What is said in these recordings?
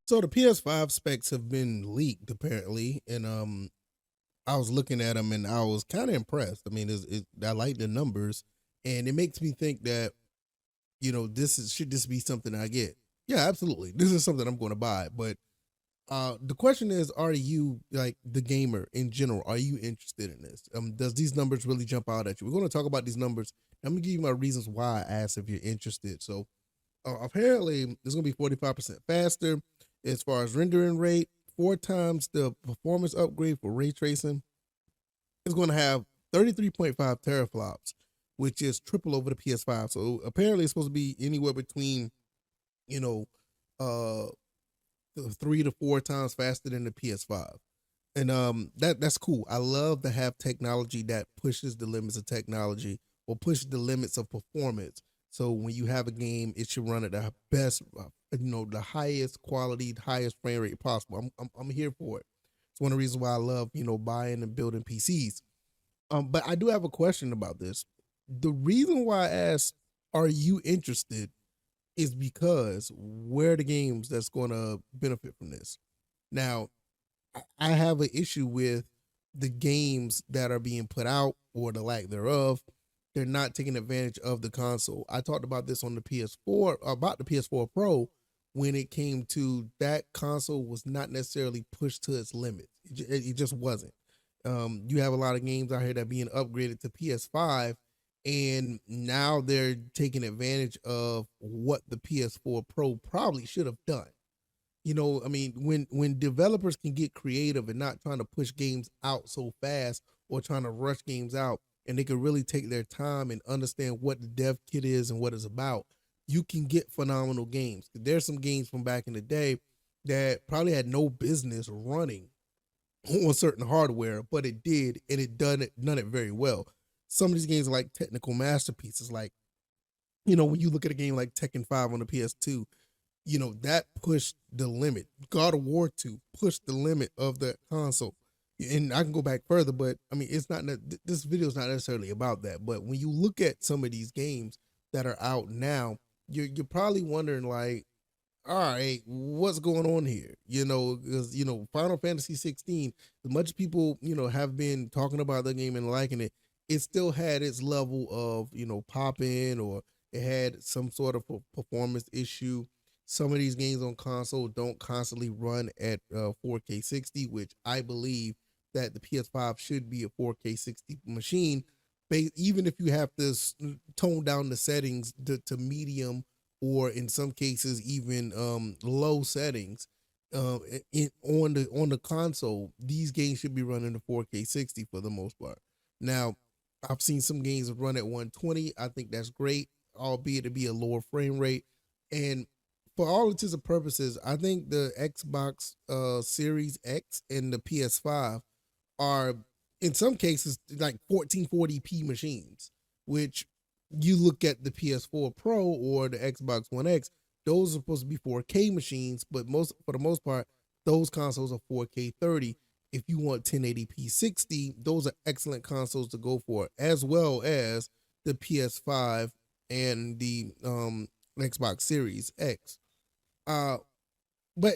So the PS5 specs have been leaked apparently, and I was looking at them and I was kind of impressed. I mean, I like the numbers, and it makes me think that should this be something I get? Yeah, absolutely. This is something I'm going to buy. But the question is, are you like the gamer in general? Are you interested in this? Does these numbers really jump out at you? We're going to talk about these numbers. I'm going to give you my reasons why I asked if you're interested. So apparently it's going to be 45% faster as far as rendering rate, four times the performance upgrade for ray tracing. It's going to have 33.5 teraflops, which is triple over the PS5. So apparently it's supposed to be anywhere between, you know, uh 3 to 4 times faster than the PS5. And that's cool. I love to have technology that pushes the limits of technology or pushes the limits of performance. So when you have a game, it should run at the best, the highest quality, highest frame rate possible. I'm here for it. It's one of the reasons why I love buying and building PCs. But I do have a question about this. The reason why I asked, "Are you interested?" is because where are the games that's going to benefit from this? Now, I have an issue with the games that are being put out or the lack thereof. They're not taking advantage of the console. I talked about this on the PS4, about the PS4 Pro, when it came to that console was not necessarily pushed to its limits. It just wasn't. You have a lot of games out here that are being upgraded to PS5, and now they're taking advantage of what the PS4 Pro probably should have done. I mean, when developers can get creative and not trying to push games out so fast or trying to rush games out, and they can really take their time and understand what the dev kit is and what it's about, you can get phenomenal games. There's some games from back in the day that probably had no business running on certain hardware, but it did, and it done it very well. Some of these games are like technical masterpieces. Like, when you look at a game like Tekken 5 on the PS2, that pushed the limit. God of War 2 pushed the limit of the console. And I can go back further, but I mean, it's not this video is not necessarily about that. But when you look at some of these games that are out now, you're probably wondering like, all right, what's going on here? Because Final Fantasy 16, as much as people have been talking about the game and liking it, it still had its level of popping, or it had some sort of performance issue. Some of these games on console don't constantly run at 4K 60, which I believe that the PS5 should be a 4K 60 machine. Even if you have to tone down the settings to medium, or in some cases even low settings, on the console, these games should be running to 4K 60 for the most part. Now, I've seen some games run at 120. I think that's great, albeit to be a lower frame rate. And for all intents and purposes, I think the Xbox Series X and the PS5 are, in some cases, like 1440p machines, which you look at the PS4 Pro or the Xbox One X, those are supposed to be 4K machines, but for the most part, those consoles are 4K 30. If you want 1080p 60, those are excellent consoles to go for, as well as the PS5 and the Xbox Series X. Uh, but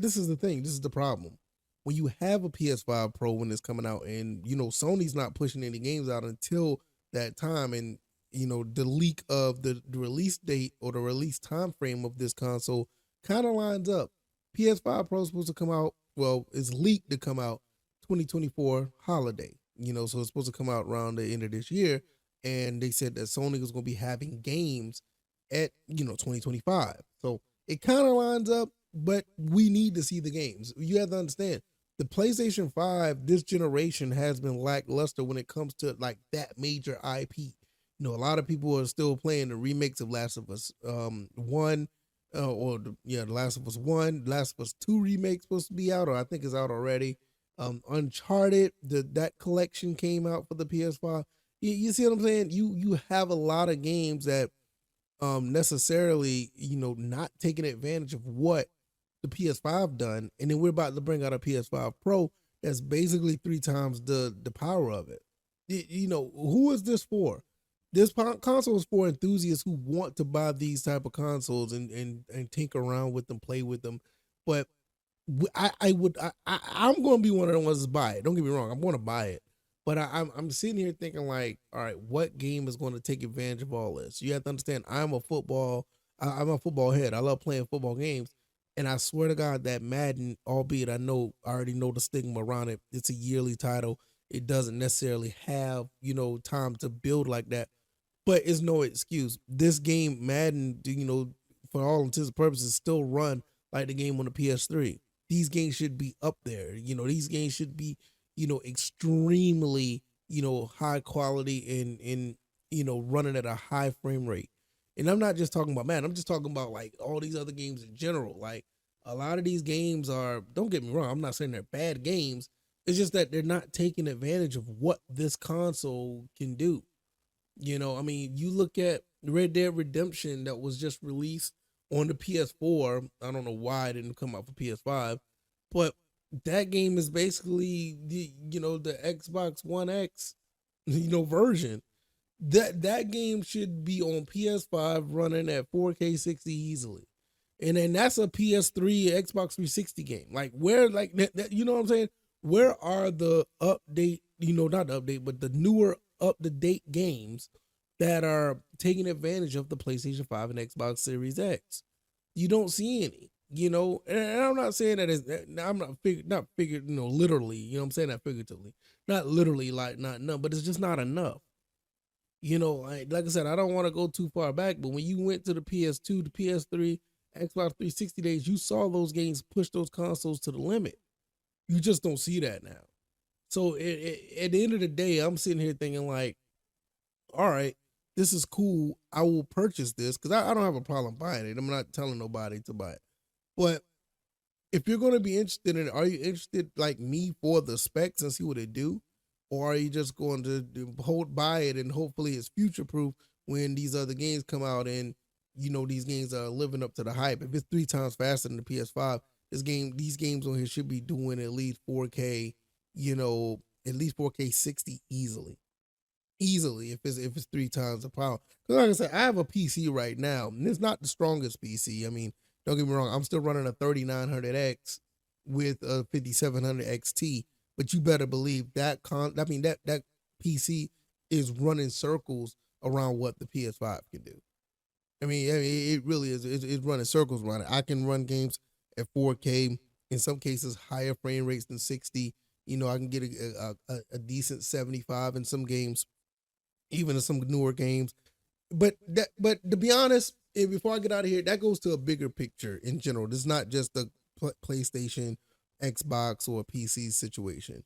this is the thing. This is the problem. When you have a PS5 Pro when it's coming out, and Sony's not pushing any games out until that time, and the leak of the release date or the release time frame of this console kind of lines up. PS5 Pro is supposed to come out. Well, it's leaked to come out 2024 holiday. So it's supposed to come out around the end of this year, and they said that Sony was going to be having games at 2025. So it kind of lines up, but we need to see the games. You have to understand, the PlayStation 5 this generation has been lackluster when it comes to like that major IP. A lot of people are still playing the remakes of Last of Us 1, The Last of Us 1, Last of Us 2 remake supposed to be out, or I think it's out already. Uncharted, that collection came out for the PS5. You see what I'm saying? You have a lot of games that necessarily, not taking advantage of what the PS5 done, and then we're about to bring out a PS5 Pro that's basically three times the power of it. Who is this for? This console is for enthusiasts who want to buy these type of consoles and tinker around with them, play with them. But I'm going to be one of the ones to buy it. Don't get me wrong, I'm going to buy it. But I'm sitting here thinking like, all right, what game is going to take advantage of all this? You have to understand, I'm a football head. I love playing football games, and I swear to God that Madden, albeit I already know the stigma around it, it's a yearly title. It doesn't necessarily have time to build like that, but it's no excuse. This game, Madden, for all intents and purposes, still run like the game on the PS3. These games should be up there. These games should be, extremely, high quality and running at a high frame rate. And I'm not just talking about Madden. I'm just talking about like all these other games in general. Like a lot of these games are, don't get me wrong, I'm not saying they're bad games. It's just that they're not taking advantage of what this console can do. I mean, you look at Red Dead Redemption that was just released on the PS4. I don't know why it didn't come out for PS5, but that game is basically the Xbox One X version. That game should be on PS5 running at 4K 60 easily. And then that's a PS3 Xbox 360 game. Like where like that, you know what I'm saying? Where are the update, not the update, but the newer up to date games that are taking advantage of the PlayStation 5 and Xbox Series X? You don't see any, and I'm not saying that I'm not figured, literally, I'm saying that figuratively, not literally like not enough, but it's just not enough. Like I said, I don't want to go too far back, but when you went to the PS2, the PS3, Xbox 360 days, you saw those games push those consoles to the limit. You just don't see that now. So at the end of the day, I'm sitting here thinking like, all right, this is cool. I will purchase this because I don't have a problem buying it. I'm not telling nobody to buy it. But if you're going to be interested in it, are you interested like me for the specs and see what it do? Or are you just going to hold by it and hopefully it's future proof when these other games come out and these games are living up to the hype? If it's 3 times faster than the PS5, these games on here should be doing at least 4K, at least 4K 60 easily. Easily, if it's 3 times the power. Because like I said, I have a PC right now, and it's not the strongest PC. I mean, don't get me wrong, I'm still running a 3900X with a 5700 XT, but you better believe that that PC is running circles around what the PS5 can do. I mean, it really is. It's running circles around it. I can run games at 4K, in some cases higher frame rates than 60. I can get a decent 75 in some games, even in some newer games. But to be honest, and before I get out of here, that goes to a bigger picture in general. This is not just the PlayStation, Xbox, or PC situation.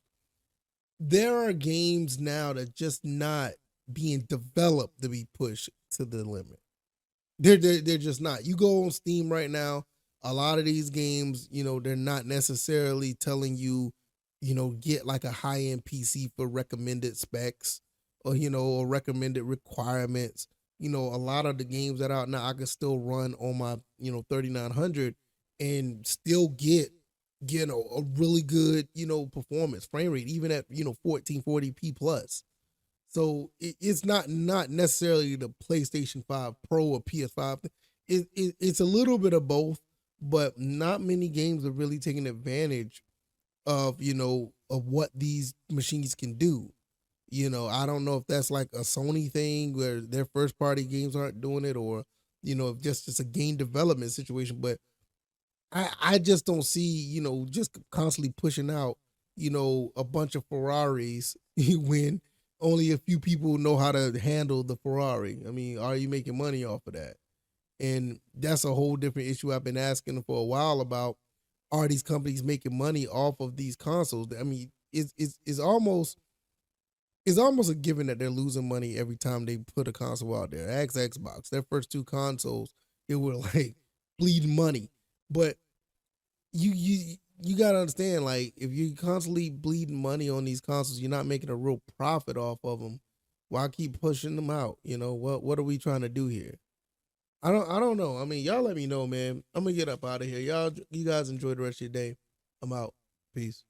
There are games now that just not being developed to be pushed to the limit. They're just not. You go on Steam right now, a lot of these games, they're not necessarily telling you, get like a high end PC for recommended specs or recommended requirements. A lot of the games that are out now, I can still run on my 3900 and still get a really good performance frame rate, even at 1440p plus. So it's not necessarily the PlayStation 5 Pro or PS5. It's a little bit of both, but not many games are really taking advantage of of what these machines can do. I don't know if that's like a Sony thing where their first party games aren't doing it, or if just a game development situation. But I just don't see just constantly pushing out a bunch of Ferraris when only a few people know how to handle the Ferrari. I mean, are you making money off of that? And that's a whole different issue I've been asking for a while about. Are these companies making money off of these consoles? I mean, it's almost a given that they're losing money every time they put a console out there. Ask Xbox. Their first 2 consoles, they were like bleeding money. But you gotta understand, like, if you're constantly bleeding money on these consoles, you're not making a real profit off of them. Why keep pushing them out? What are we trying to do here? I don't know. I mean, y'all let me know, man. I'm gonna get up out of here. You guys enjoy the rest of your day. I'm out. Peace.